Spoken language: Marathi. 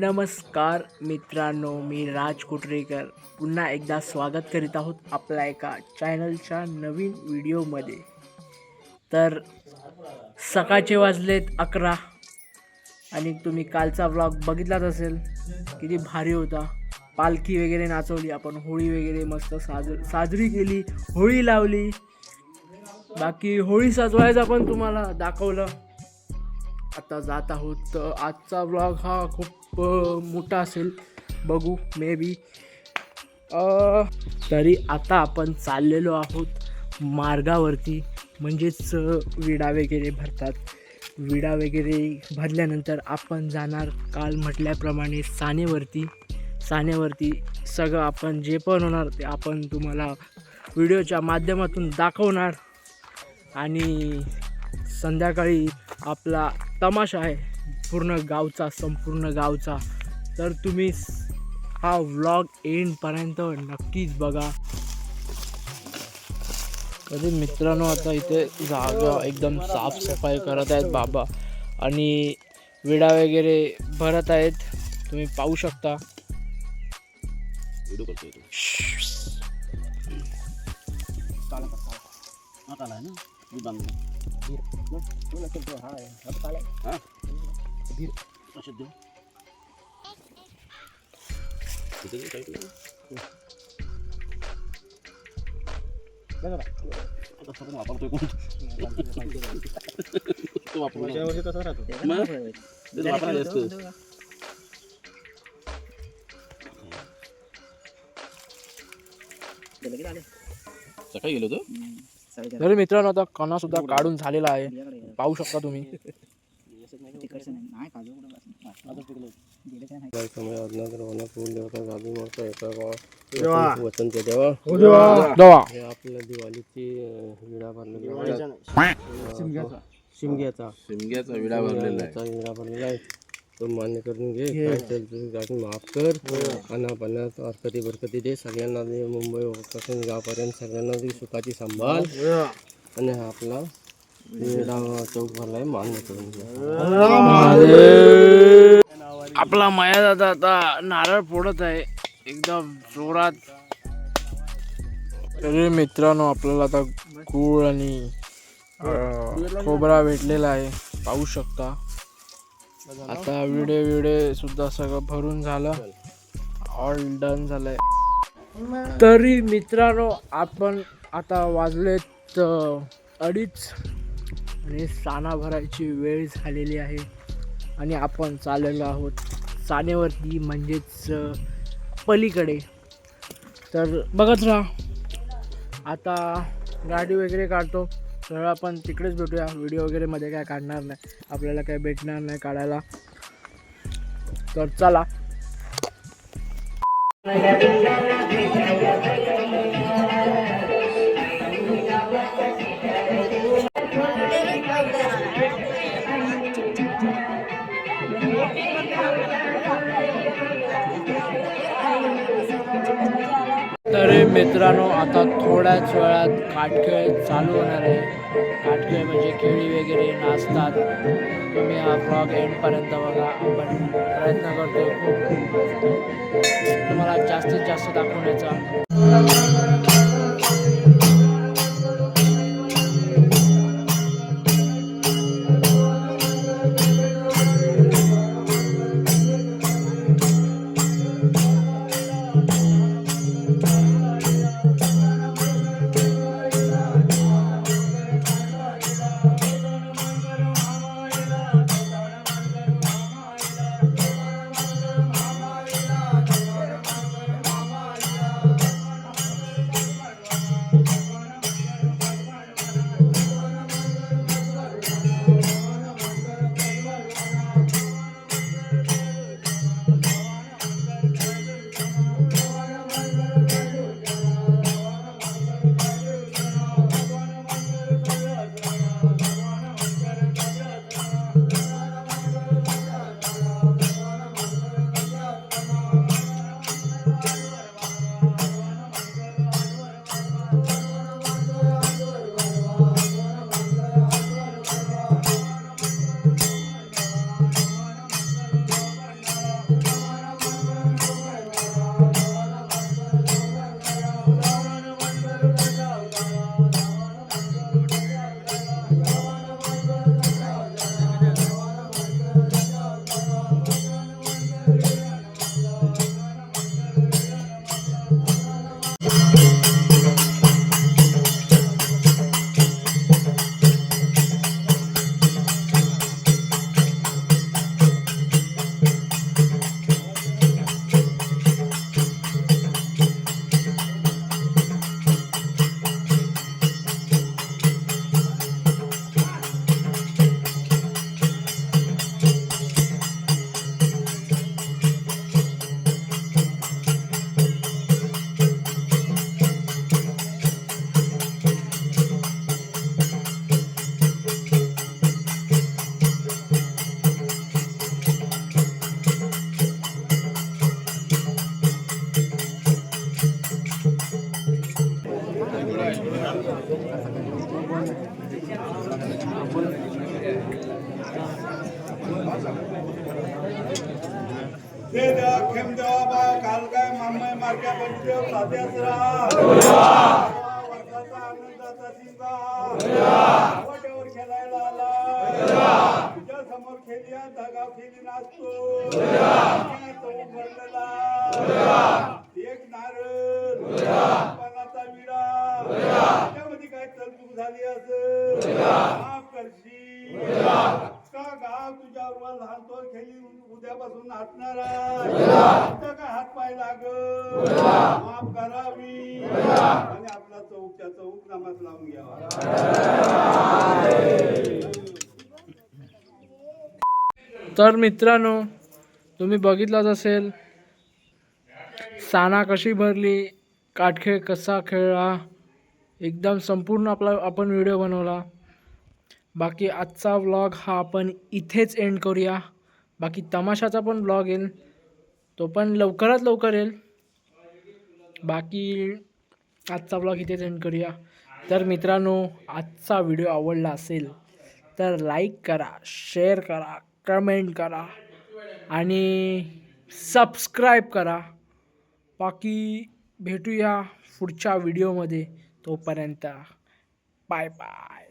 नमस्कार मित्रांनो, मी राज कुटरेकर पुन्हा एकदा स्वागत करीत आहोत आपल्या एका चॅनलच्या नवीन व्हिडिओमध्ये। तर सकाळचे वाजलेत 11 आणि तुम्ही कालचा व्लॉग बघितलाच असेल, किती भारी होता। पालखी वगैरे नाचवली आपण, होळी वगैरे मस्त साजरी केली, होळी लावली। बाकी होळी सजवायचा पण तुम्हाला दाखवलं। आता जात आहोत, तर आजचा व्लॉग हा खूप मोठा असेल, बघू मे बी। तरी आता आपण चाललेलो आहोत मार्गावरती, म्हणजेच विडा वगैरे भरतात। विडा वगैरे भरल्यानंतर आपण जाणार काल म्हटल्याप्रमाणे सानेवरती सगळं आपण जे पण होणार ते आपण तुम्हाला व्हिडिओच्या माध्यमातून दाखवणार। आणि संध्याकाळी आपला तमाशा आहे संपूर्ण गावचा, तर तुम्ही हा व्लॉग एंडपर्यंत नक्कीच बघा। तरी मित्रांनो, आता इथे जागा एकदम साफसफाई करत आहेत बाबा आणि विडा वगैरे भरत आहेत, तुम्ही पाहू शकता। सकाळी गेलो होतो। तर मित्रांनो, आता कणा सुद्धा काढून झालेला आहे, पाहू शकता तुम्ही। आपल्या दिवाळीची विडा भरलेला, शिमग्याचा विडा भरलेला आहे, तो मान्य करून घे। काय असेल माफ कर, अनापानात हरकती बरकती दे सगळ्यांना, दे मुंबई पासून गावपर्यंत सगळ्यांना दे सुखाची सांभाळ। आणि हा आपला विडा चौक भरलाय, मान्य करून घ्या। आपला माया दादा आता नारळ फोडत आहे एकदम जोरात। तरी मित्रांनो, आपल्याला आता गूळ आणि खोबरा भेटलेला आहे, पाहू शकता। आता विडे सुद्धा सगळं भरून झालं, ऑल डन झालंय। तरी मित्रांनो, आपण आता वाजलेत 2:30 आणि साना भरायची वेळ झालेली आहे आणि आपण चाललेलो आहोत सानेवरती, म्हणजेच पलीकडे। तर बघत राहा, आता गाडी वगैरे काढतो, तर आपण तिकडेच भेटूया। व्हिडिओ वगैरे मध्ये काय काढणार नाही, आपल्याला काय भेटणार नाही काढायला, तर चला। तरी मित्रांनो, आता थोड्याच वेळात काटखेळ चालू होणार आहे। काटखेळ म्हणजे खेळी वगैरे नाचतात, तुम्ही हा व्लॉग एंडपर्यंत बघा। आपण प्रयत्न करतोय खूप तुम्हाला जास्तीत जास्त दाखवण्याचा। दे देवा खेम देवा बा काल काय मामय मार्क्या बंदेव साध्याच राहा वर्षाचा आनंदाचा शिंगा वाटेवर खेळायला आला तुझ्या समोर खेळली धागाव खेळली नाचतो भरलेला एक नारळ पानाचा विडा त्यामध्ये काय तरतूद झाली असं माफ करशी का गाव तुझ्यावर लहान तो खेळी उद्यापासून नाचणार आहे काय हात पाय लाग माफ करावी आणि आपला चौकच्या चौक नामात लावून घ्यावा. तर मित्रांनो, तुम्ही बघितलाच असेल साना कशी भरली, काटखेळ कसा खेळला, एकदम संपूर्ण आपण व्हिडिओ बनवला. बाकी आजचा व्लॉग हा आपण इथेच एंड करूया. बाकी तमाशाचा पण व्लॉग येईल, तो पण लवकरात लवकर येईल. बाकी आजचा व्लॉग इथेच एंड करूया. तर मित्रांनो, आजचा व्हिडिओ आवडला असेल तर लाईक करा, शेअर करा, कमेंट करा आणि सबस्क्राईब करा. बाकी भेटूया पुढच्या व्हिडिओमध्ये. तोपर्यंत बाय बाय.